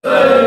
तुम्हें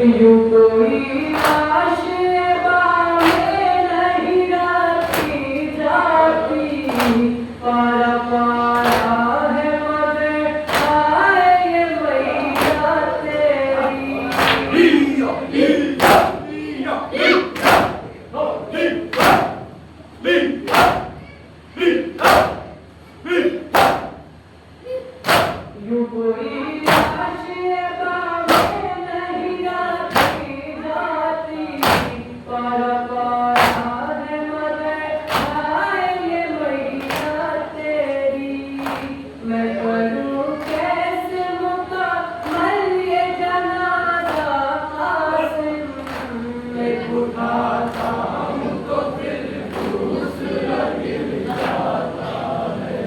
यूं कोई आशे बाहें नहीं रखी जाती, पारा पारा है मगर आए ये मैया तेरी। यूं कोई आशे बाहें नहीं रखी जाती, पारा पारा है मगर आए ये मैया तेरी। मैं करूं कैसे मुकम्मल ये जनाजा कासिम, मैं उठाता हूं तो फिर दूसरा गिर जाता है।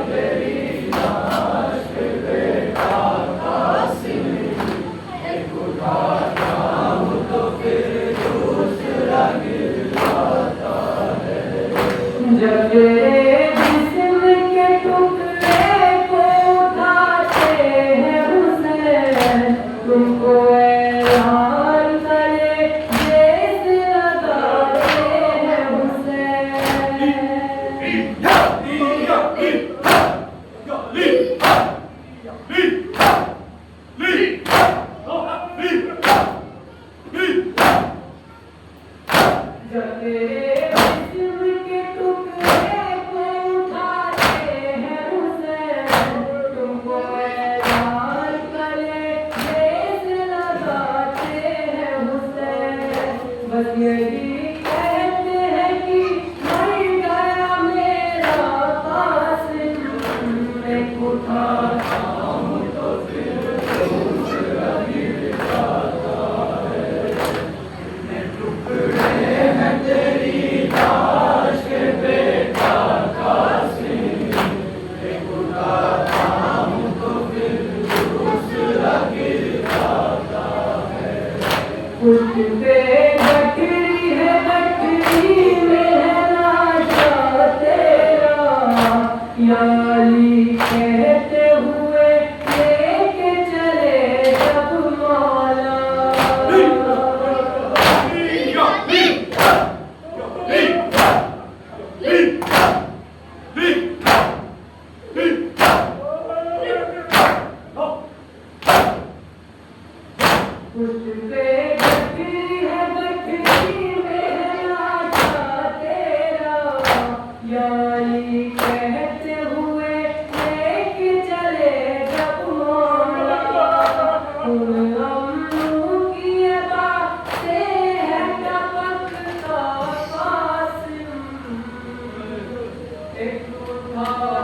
तेरी लाश पे बेटा कासिम, एक उठाता हूं तो फिर दूसरा गिर जाता है। जब तेरे जिस्म के टुकड़े को उठाते हैं हुसैन, तुमको ऐलान करे जैसे लगाते हैं हुसैन। जब तेरे जिस्म के टुकड़े को उठाते हैं हुसैन, तुमको ऐलान करे जैसे लगाते हैं हुसैन। बस यही कहते हैं कि मर गया मेरा कासिम, मैं उठाता हूं तो फिर दूसरा गिर जाता है। टुकड़े हैं तेरी लाश के बेटा कासिम, एक उठाता हूं तो फिर दूसरा गिर जाता है। उस पे गठरी है, गठरी में है राजा तेरा, या अली कहते हुए लेके चले जब मौला। उस पे गठरी है, गठरी में है राजा तेरा, या अली कहते हुए लेके चले जब मौला। उन अम्मू की अदा से है टपकता कासिम, एक उठा